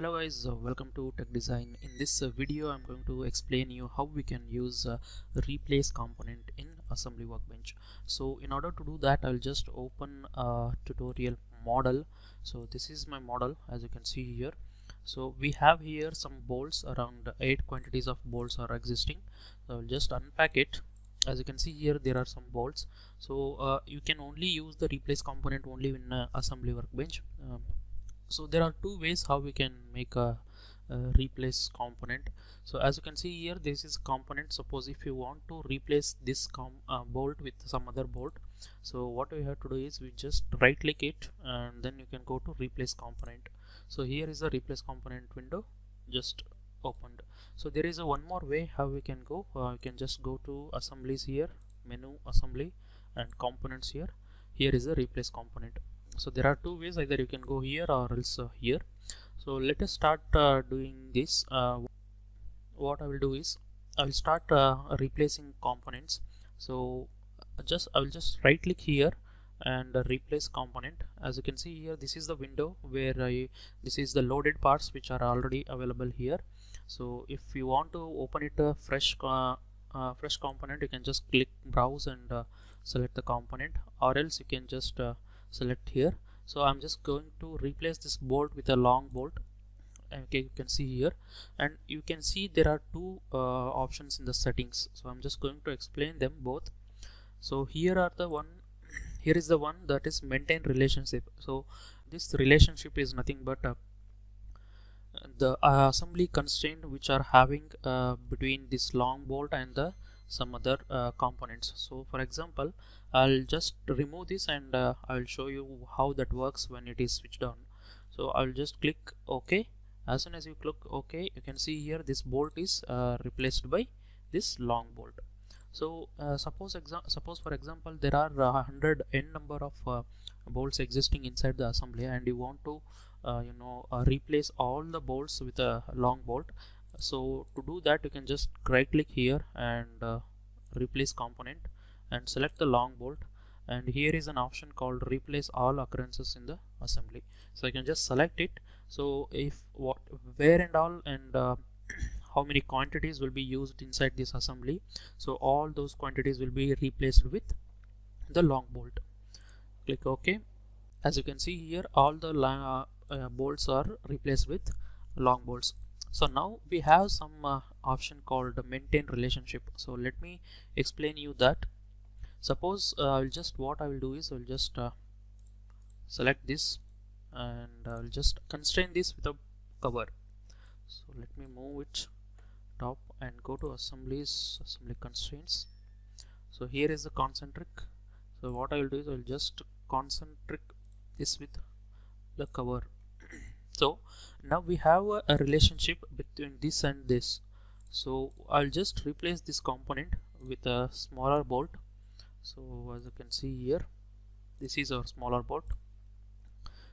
Hello guys, welcome to Tech Design. In this video I'm going to explain you how we can use replace component in assembly workbench. So in order to do that, I'll just open a tutorial model. So this is my model, as you can see here. So we have here some bolts, around 8 quantities of bolts are existing. So I'll just unpack it. As you can see here, there are some bolts. So you can only use the replace component only in assembly workbench. So there are two ways how we can make a replace component. So as you can see here, this is component. Suppose if you want to replace this bolt with some other bolt, so what we have to do is we just right click it and then you can go to replace component. So here is the replace component window just opened. So there is a one more way how we can go. You can just go to assemblies here, menu assembly, and components here. Here is the replace component. So there are two ways, either you can go here or else here. So let us start doing this. What I will do is I will start replacing components. So I will just right click here and replace component. As you can see here, this is the window where this is the loaded parts which are already available here. So if you want to open it a fresh component, you can just click browse and select the component, or else you can just select here. So I'm just going to replace this bolt with a long bolt. Okay, you can see here, and you can see there are two options in the settings. So I'm just going to explain them both. So here is the one that is maintain relationship. So this relationship is nothing but the assembly constraint which are having between this long bolt and the some other components. So for example, I'll just remove this and I'll show you how that works when it is switched on. So I'll just click OK. As soon as you click OK, you can see here this bolt is replaced by this long bolt. So suppose for example there are 100 n number of bolts existing inside the assembly, and you want to replace all the bolts with a long bolt. So to do that, you can just right click here and replace component and select the long bolt, and here is an option called replace all occurrences in the assembly. So you can just select it. So if where and all and how many quantities will be used inside this assembly, so all those quantities will be replaced with the long bolt. Click OK. As you can see here, all the bolts are replaced with long bolts. So now we have some option called maintain relationship. So let me explain you that. Suppose what I will do is I'll just select this and I'll just constrain this with a cover. So let me move it top and go to assembly constraints. So here is the concentric. So what I will do is I'll just concentric this with the cover. So now we have a relationship between this and this. So I'll just replace this component with a smaller bolt. So as you can see here, this is our smaller bolt.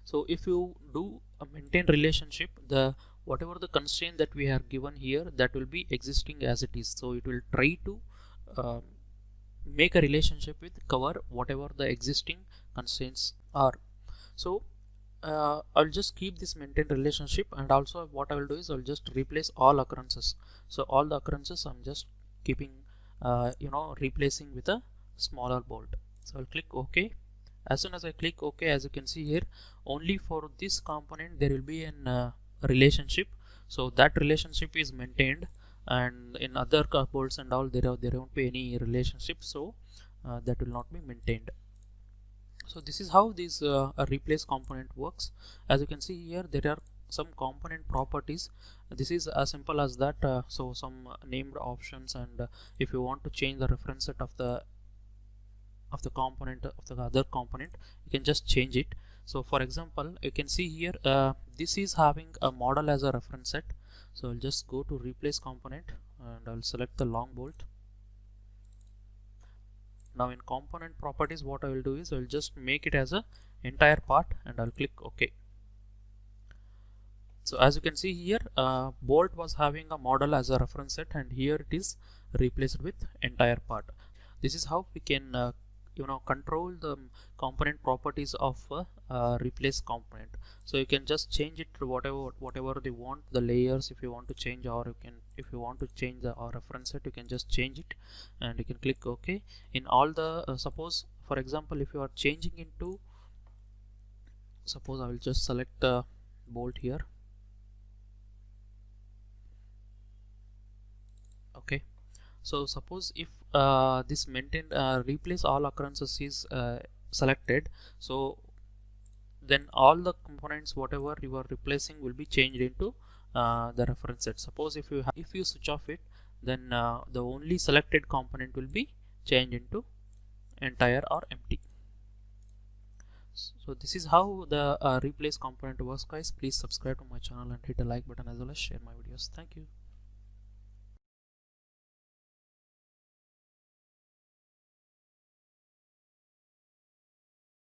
So if you do a maintain relationship, whatever the constraint that we have given here, that will be existing as it is. So it will try to make a relationship with cover whatever the existing constraints are. So I'll just keep this maintain relationship, and also what I will do is I'll just replace all occurrences. So all the occurrences I'm just keeping replacing with a smaller bolt. So I'll click OK. As soon as I click OK, as you can see here, only for this component there will be an relationship. So that relationship is maintained, and in other bolts and all there won't be any relationship, so that will not be maintained. So this is how this replace component works. As you can see here, there are some component properties. This is as simple as that. So some named options, and if you want to change the reference set of the component of the other component, you can just change it. So for example, you can see here this is having a model as a reference set. So I'll just go to replace component and I'll select the long bolt. Now in component properties, what I will do is I'll just make it as a entire part and I'll click OK. So as you can see here, bolt was having a model as a reference set, and here it is replaced with entire part. This is how we can control the component properties of replace component. So you can just change it to whatever they want, the layers if you want to change, or if you want to change the reference set, you can just change it and you can click OK. In all the suppose for example, if you are changing into, suppose I will just select bolt here. Okay, so suppose if this maintain replace all occurrences is selected, so then all the components whatever you are replacing will be changed into the reference set. Suppose if you switch off it, then the only selected component will be changed into entire or empty. So this is how the replace component works, guys. Please subscribe to my channel and hit a like button as well as share my videos. Thank you.